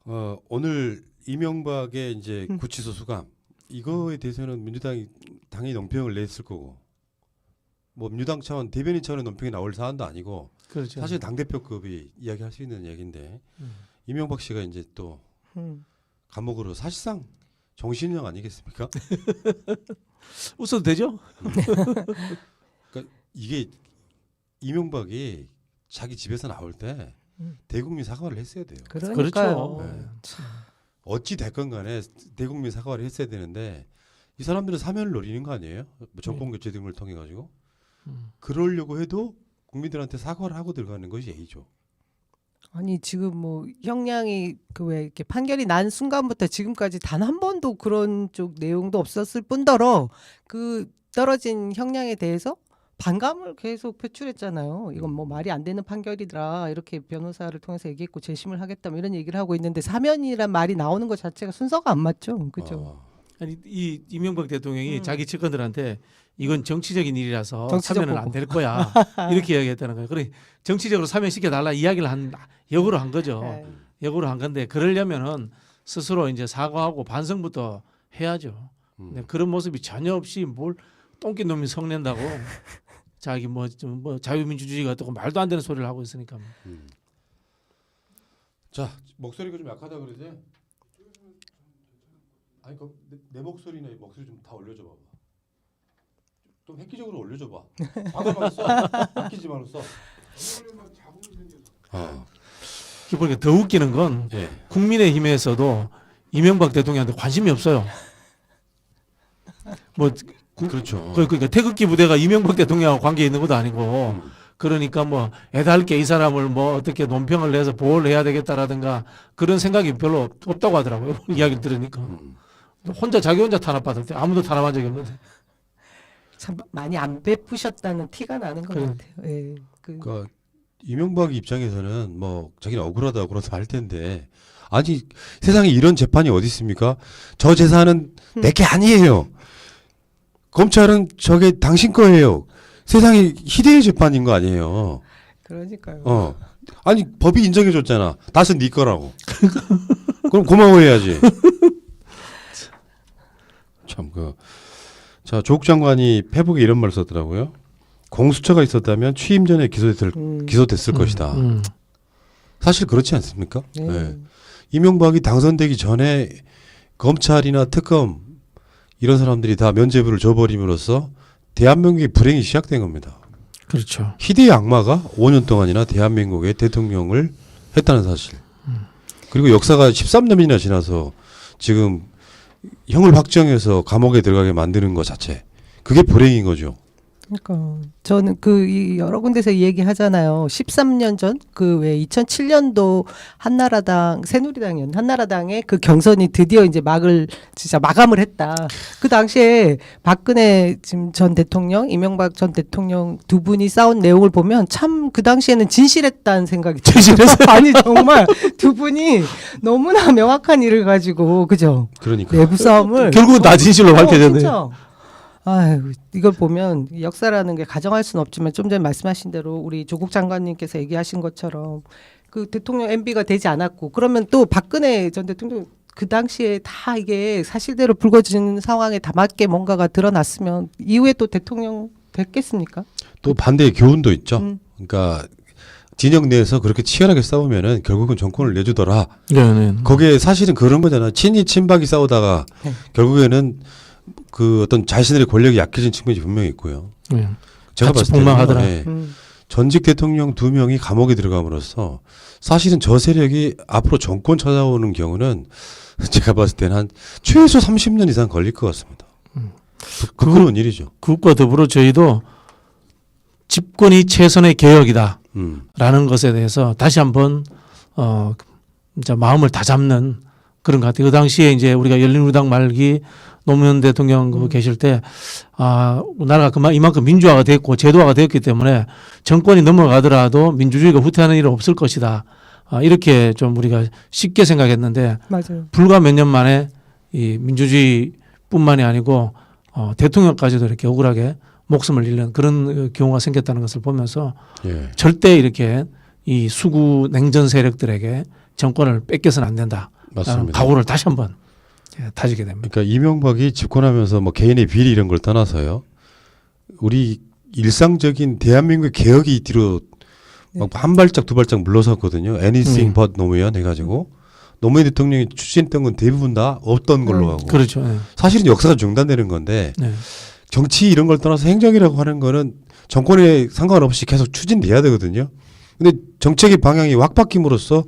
오늘 이명박의 이제 구치소 수감 이거에 대해서는 민주당이 당연히 논평을 냈을 거고 뭐 민주당 차원 대변인 차원의 논평이 나올 사안도 아니고 그렇죠. 사실 당 대표급이 이야기할 수 있는 얘기인데 이명박 씨가 이제 또 감옥으로 사실상 정신형 아니겠습니까? 웃어도 되죠? 그러니까 이게 이명박이 자기 집에서 나올 때 대국민 사과를 했어야 돼요. 그렇죠. 네. 어찌 됐건 간에 대국민 사과를 했어야 되는데 이 사람들은 사면을 노리는 거 아니에요? 뭐 정권 교체 등을 통해 가지고 그러려고 해도 국민들한테 사과를 하고 들어가는 것이 예의죠. 아니 지금 뭐 형량이 그 왜 이렇게 판결이 난 순간부터 지금까지 단 한 번도 그런 쪽 내용도 없었을 뿐더러 그 떨어진 형량에 대해서 반감을 계속 표출했잖아요. 이건 뭐 말이 안 되는 판결이더라 이렇게 변호사를 통해서 얘기했고 재심을 하겠다 뭐 이런 얘기를 하고 있는데 사면이란 말이 나오는 것 자체가 순서가 안 맞죠, 그죠? 아니 이 이명박 대통령이 자기 측근들한테 이건 정치적인 일이라서 정치적 사면은 안 보고. 될 거야 이렇게 이야기했다는 거예요. 그래 정치적으로 사면시켜 달라 이야기를 역으로 한 거죠. 네. 역으로 한 건데 그러려면은 스스로 이제 사과하고 반성부터 해야죠. 근데 그런 모습이 전혀 없이 뭘 똥낀 놈이 성낸다고 자기 뭐 자유민주주의가 어떻고 말도 안 되는 소리를 하고 있으니까. 자 목소리가 좀 약하다 그러지? 아니 내 목소리나 목소리 좀 다 올려줘 봐봐. 좀 획기적으로 올려줘 봐. 아까만 써. 아끼지 말고 써. 보니까 더 웃기는 건 예. 국민의힘에서도 이명박 대통령한테 관심이 없어요. 뭐 그렇죠. 그러니까 태극기 부대가 이명박 대통령하고 관계 있는 것도 아니고 그러니까 뭐 애달게 이 사람을 뭐 어떻게 논평을 내서 보호를 해야 되겠다라든가 그런 생각이 별로 없다고 하더라고요. 이야기를 들으니까 자기 혼자 탄압받을 때 아무도 탄압한 적이 없는데. 참 많이 안 베푸셨다는 티가 나는 것 그래. 같아요. 예. 그러니까 이명박 입장에서는 뭐 자기는 억울하다 할 텐데 아니 세상에 이런 재판이 어디 있습니까? 저 재산은 내게 아니에요. 검찰은 저게 당신 거예요. 세상에 희대의 재판인 거 아니에요. 그러니까요. 아니 법이 인정해줬잖아. 다시 네 거라고. 그럼 고마워해야지. 참 자 조국 장관이 페북에 이런 말을 썼더라고요. 공수처가 있었다면 취임 전에 기소됐을 것이다. 사실 그렇지 않습니까? 네. 네. 이명박이 당선되기 전에 검찰이나 특검 이런 사람들이 다 면죄부를 줘버림으로써 대한민국의 불행이 시작된 겁니다. 그렇죠. 희대의 악마가 5년 동안이나 대한민국의 대통령을 했다는 사실. 그리고 역사가 13년이나 지나서 지금 형을 확정해서 감옥에 들어가게 만드는 것 자체. 그게 불행인 거죠. 그러니까 저는 이 여러 군데서 얘기하잖아요. 13년 전 그 왜 2007년도 한나라당 새누리당이었나 한나라당의 그 경선이 드디어 이제 진짜 마감을 했다. 그 당시에 박근혜 지금 전 대통령, 이명박 전 대통령 두 분이 싸운 내용을 보면 참 그 당시에는 진실했다는 생각이 들어요. 아니 정말 두 분이 너무나 명확한 일을 가지고 그죠? 그러니까. 내부 싸움을 결국은 다 진실로 밝혀졌네. 진짜. 아유, 이걸 보면 역사라는 게 가정할 수는 없지만 좀 전에 말씀하신 대로 우리 조국 장관님께서 얘기하신 것처럼 그 대통령 MB가 되지 않았고 그러면 또 박근혜 전 대통령 그 당시에 다 이게 사실대로 불거지는 상황에 다 맞게 뭔가가 드러났으면 이후에 또 대통령 됐겠습니까? 또 반대의 교훈도 있죠. 그러니까 진영 내에서 그렇게 치열하게 싸우면은 결국은 정권을 내주더라. 네. 거기에 사실은 그런 거잖아. 친이 친박이 싸우다가 네. 결국에는 그 어떤 자신들의 권력이 약해진 측면이 분명히 있고요. 제가 같이 봤을 때는 폭망하더라. 전직 대통령 2명이 감옥에 들어감으로써 사실은 저 세력이 앞으로 정권 찾아오는 경우는 제가 봤을 때는 한 최소 30년 이상 걸릴 것 같습니다. 그런 일이죠. 그것과 더불어 저희도 집권이 최선의 개혁이다라는 것에 대해서 다시 한번 이제 마음을 다잡는 그런 것 같아요. 그 당시에 이제 우리가 열린우리당 말기 노무현 대통령 계실 때 나라가 이만큼 민주화가 됐고 제도화가 됐기 때문에 정권이 넘어가더라도 민주주의가 후퇴하는 일은 없을 것이다. 이렇게 좀 우리가 쉽게 생각했는데 맞아요. 불과 몇 년 만에 이 민주주의뿐만이 아니고 대통령까지도 이렇게 억울하게 목숨을 잃는 그런 경우가 생겼다는 것을 보면서 절대 이렇게 이 수구 냉전 세력들에게 정권을 뺏겨서는 안 된다. 맞습니다. 각오를 다시 한번 다지게 됩니다. 그러니까 이명박이 집권하면서 뭐 개인의 비리 이런 걸 떠나서요. 우리 일상적인 대한민국의 개혁이 뒤로 막 한 발짝 두 발짝 물러섰거든요. Anything but 노무현 해가지고 노무현 대통령이 추진했던 건 대부분 다 없던 걸로 하고. 그렇죠. 네. 사실은 역사가 중단되는 건데 네. 정치 이런 걸 떠나서 행정이라고 하는 거는 정권에 상관없이 계속 추진돼야 되거든요. 근데 정책의 방향이 확 바뀜으로써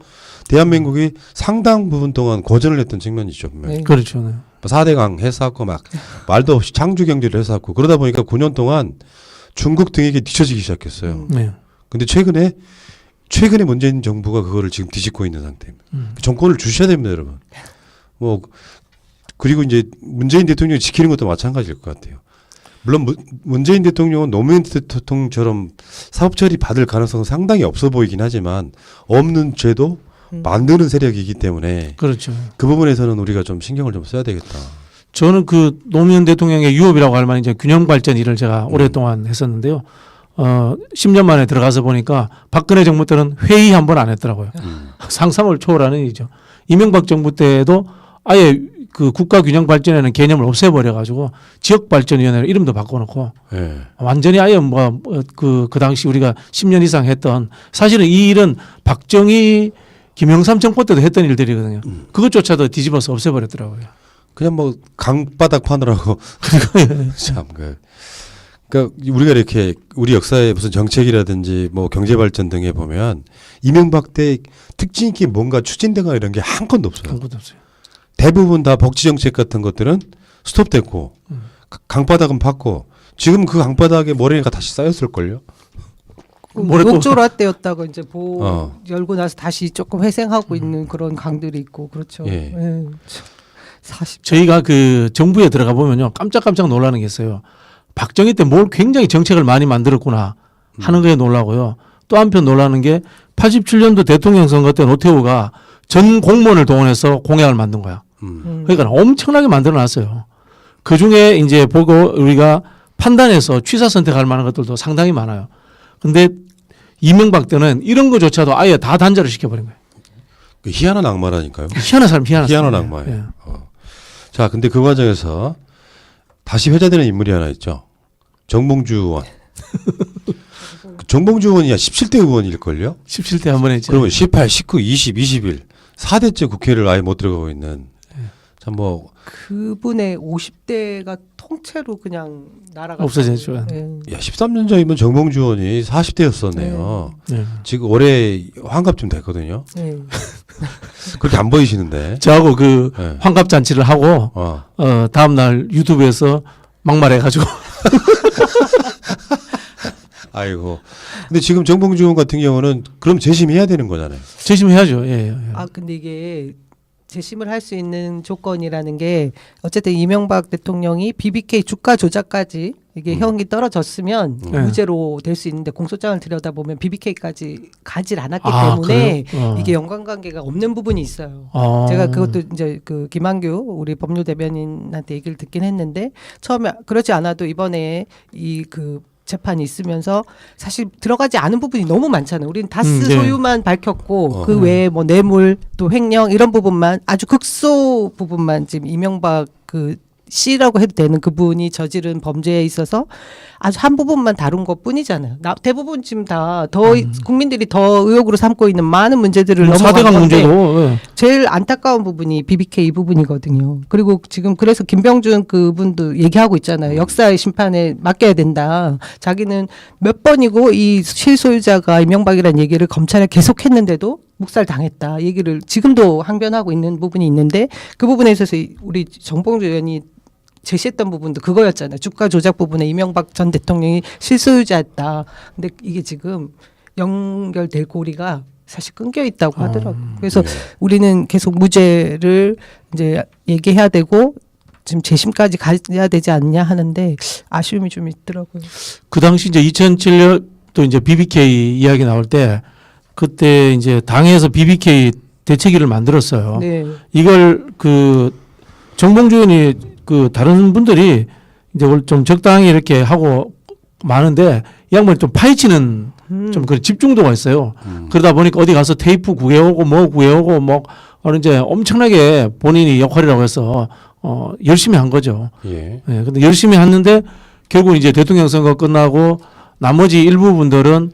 대한민국이 상당 부분 동안 고전을 했던 측면이죠. 분명히. 네. 그렇죠. 네. 4대강 해서하고 막 말도 없이 창조 경제를 해서하고 그러다 보니까 9년 동안 중국 등에게 뒤처지기 시작했어요. 네. 근데 최근에 문재인 정부가 그거를 지금 뒤집고 있는 상태입니다. 정권을 주셔야 됩니다, 여러분. 뭐 그리고 이제 문재인 대통령이 지키는 것도 마찬가지일 것 같아요. 물론 문재인 대통령은 노무현 대통령처럼 사법 처리 받을 가능성은 상당히 없어 보이긴 하지만 없는 죄도 만드는 세력이기 때문에 그렇죠. 그 부분에서는 우리가 좀 신경을 좀 써야 되겠다. 저는 그 노무현 대통령의 유업이라고 할 만한 이제 균형 발전 일을 제가 오랫동안 했었는데요. 10년 만에 들어가서 보니까 박근혜 정부 때는 회의 한 번 안 했더라고요. 상상을 초월하는 일이죠. 이명박 정부 때도 아예 그 국가 균형 발전에는 개념을 없애버려 가지고 지역 발전위원회를 이름도 바꿔놓고 예. 완전히 아예 그 당시 우리가 10년 이상 했던 사실은 이 일은 박정희 김영삼 정부 때도 했던 일들이거든요. 그것조차도 뒤집어서 없애버렸더라고요. 그냥 뭐 강바닥 파느라고 참 그러니까 우리가 이렇게 우리 역사의 무슨 정책이라든지 뭐 경제 발전 등에 보면 이명박 때 특징 있게 뭔가 추진되거나 이런 게 한 건도 없어요. 아무것도 없어요. 대부분 다 복지 정책 같은 것들은 스톱됐고 강바닥은 팠고 지금 그 강바닥에 모래가 다시 쌓였을걸요. 목조라 때였다가 이제 어. 열고 나서 다시 조금 회생하고 있는 그런 강들이 있고 그렇죠. 예. 예. 40. 저희가 그 정부에 들어가 보면요 깜짝깜짝 놀라는 게 있어요. 박정희 때 뭘 굉장히 정책을 많이 만들었구나 하는 거에 놀라고요. 또 한편 놀라는 게 87년도 대통령 선거 때 노태우가 전 공무원을 동원해서 공약을 만든 거야. 그러니까 엄청나게 만들어 놨어요. 그 중에 이제 보고 우리가 판단해서 취사 선택할 만한 것들도 상당히 많아요. 근데 이명박 때는 이런 거조차도 아예 다 단절을 시켜버린 거예요. 그 희한한 악마라니까요. 희한한 사람, 희한한 희한한 사람. 악마예요. 예. 자, 근데 그 과정에서 다시 회자되는 인물이 하나 있죠. 정봉주 의원. 정봉주 의원이 17대 의원일걸요? 17대 한 번 했죠. 그러면 18, 19, 20, 21 4대째 국회를 아예 못 들어가고 있는 참 뭐 그분의 50대가 통째로 그냥 나라가 없어졌죠. 예. 야, 13년 전이면 정봉주 의원이 40대였었네요. 네. 지금 올해 환갑쯤 됐거든요. 예. 그렇게 안 보이시는데. 저하고 그 네. 환갑 잔치를 하고 다음 날 유튜브에서 막말해가지고 아이고. 근데 지금 정봉주 의원 같은 경우는 그럼 재심해야 되는 거잖아요. 재심해야죠. 예. 아 근데 이게 재심을 할 수 있는 조건이라는 게 어쨌든 이명박 대통령이 BBK 주가 조작까지 이게 형이 떨어졌으면 무죄로 될 수 있는데 공소장을 들여다보면 BBK까지 가질 않았기 때문에 이게 연관관계가 없는 부분이 있어요. 제가 그것도 이제 그 김한규 우리 법률 대변인한테 얘기를 듣긴 했는데 처음에 그렇지 않아도 이번에 이 그 재판이 있으면서 사실 들어가지 않은 부분이 너무 많잖아요. 우리는 다스 네. 소유만 밝혔고 그 외에 뭐 뇌물 또 횡령 이런 부분만 아주 극소 부분만 지금 이명박 그 C라고 해도 되는 그분이 저지른 범죄에 있어서 아주 한 부분만 다룬 것 뿐이잖아요. 대부분 지금 다 더 국민들이 더 의혹으로 삼고 있는 많은 문제들을 넘어간 4대강 건데 문제도 예. 제일 안타까운 부분이 BBK 이 부분이거든요. 그리고 지금 그래서 김병준 그분도 얘기하고 있잖아요. 역사의 심판에 맡겨야 된다. 자기는 몇 번이고 이 실소유자가 이명박이라는 얘기를 검찰에 계속했는데도 묵살 당했다. 얘기를 지금도 항변하고 있는 부분이 있는데 그 부분에 있어서 우리 정봉주 의원이 제시했던 부분도 그거였잖아요. 주가 조작 부분에 이명박 전 대통령이 실소유자였다. 근데 이게 지금 연결될 고리가 사실 끊겨 있다고 하더라고요. 그래서 우리는 계속 무죄를 이제 얘기해야 되고 지금 재심까지 가야 되지 않냐 하는데 아쉬움이 좀 있더라고요. 그 당시 이제 2007년 또 이제 BBK 이야기 나올 때 그때 이제 당에서 BBK 대책위를 만들었어요. 네. 이걸 그 정봉주 의원이 그 다른 분들이 이제 좀 적당히 이렇게 하고 많은데 이 양반이 좀 파헤치는 좀 그런 집중도가 있어요. 그러다 보니까 어디 가서 테이프 구해오고 뭐 구해오고 뭐 이제 엄청나게 본인이 역할이라고 해서 열심히 한 거죠. 예. 예, 근데 열심히 했는데 결국 이제 대통령 선거 끝나고 나머지 일부 분들은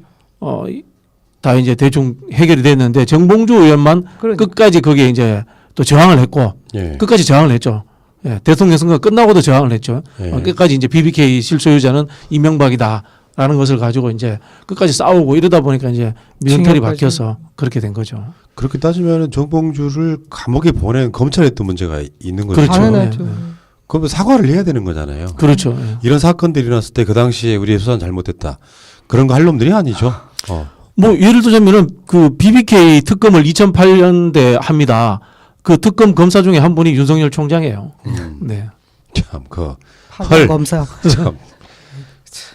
다 이제 대충 해결이 됐는데 정봉주 의원만 그러니까. 끝까지 거기에 이제 또 저항을 했고 예. 끝까지 저항을 했죠. 예, 대통령 선거 끝나고도 저항을 했죠. 예. 끝까지 이제 BBK 실소유자는 이명박이다라는 것을 가지고 이제 끝까지 싸우고 이러다 보니까 이제 미선털이 징역까지. 박혀서 그렇게 된 거죠. 그렇게 따지면 정봉주를 감옥에 보낸 검찰에 또 문제가 있는 거죠. 그렇죠. 당연하죠. 예, 예. 그러면 사과를 해야 되는 거잖아요. 그렇죠. 예. 이런 사건들이 일어났을 때 그 당시에 우리의 수사는 잘못됐다. 그런 거 할 놈들이 아니죠. 뭐 예를 들자면은 그 BBK 특검을 2008년대 합니다. 그 특검 검사 중에 한 분이 윤석열 총장이에요. 네. 참, 판사 검사. 참.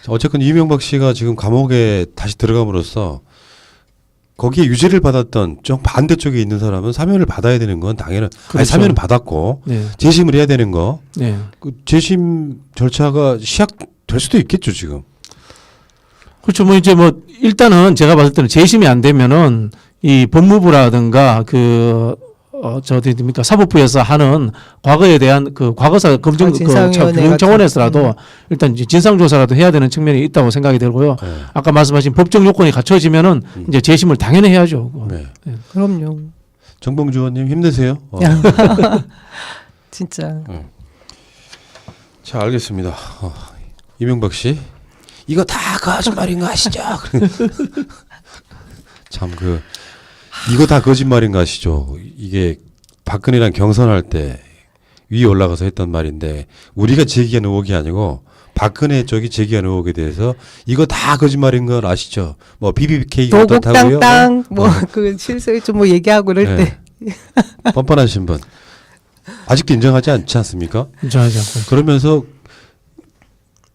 어쨌건 이명박 씨가 지금 감옥에 다시 들어감으로써 거기에 유죄를 받았던 좀 반대쪽에 있는 사람은 사면을 받아야 되는 건 당연한. 아니, 그렇죠. 사면은 받았고 네. 재심을 해야 되는 거. 네. 그 재심 절차가 시작될 수도 있겠죠 지금. 그렇죠. 뭐 이제 뭐 일단은 제가 봤을 때는 재심이 안 되면은 이 법무부라든가 저 어디입니까 사법부에서 하는 과거에 대한 그 과거사 검증 진상위원회 정원에서라도 일단 이제 진상조사라도 해야 되는 측면이 있다고 생각이 들고요. 네. 아까 말씀하신 법적 요건이 갖춰지면은 이제 재심을 당연히 해야죠. 네. 그럼요. 정봉주 의원님 힘내세요. 진짜. 자 알겠습니다. 이명박 씨 이거 다 거짓말인 거 아시죠? 참 이거 다 거짓말인 거 아시죠? 이게 박근혜랑 경선할 때 위에 올라가서 했던 말인데 우리가 제기한 의혹이 아니고 박근혜 쪽이 제기한 의혹에 대해서 이거 다 거짓말인 걸 아시죠? 뭐 BBK가 어떻다고요? 도곡땅땅 뭐 그 실수에 좀 뭐 얘기하고 그럴 때. 뻔뻔하신 분 아직도 인정하지 않지 않습니까? 인정하지 않고. 그러면서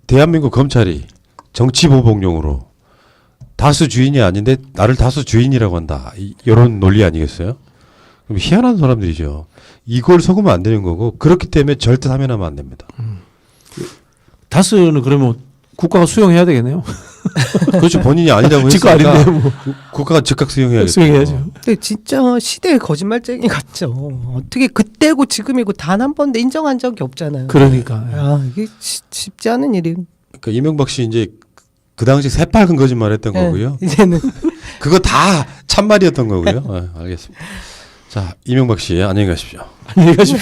대한민국 검찰이 정치 보복용으로 다수 주인이 아닌데 나를 다수 주인이라고 한다. 이런 논리 아니겠어요? 그럼 희한한 사람들이죠. 이걸 속으면 안 되는 거고 그렇기 때문에 절대 사면하면 안 됩니다. 다스는 그러면 국가가 수용해야 되겠네요. 그렇죠. 본인이 아니라고 직거 했으니까 아닌데 뭐. 국가가 즉각 수용해야겠죠. 수용해야죠. 근데 진짜 시대의 거짓말쟁이 같죠. 어떻게 그때고 지금이고 단 한 번도 인정한 적이 없잖아요. 그러니까. 아, 이게 쉽지 않은 일이. 그러니까 이명박 씨 이제 그 당시 새빨간 거짓말했던 거고요. 이제는 그거 다 참말이었던 거고요. 알겠습니다. 자 이명박 씨 안녕히 가십시오. 안녕히 가십시오.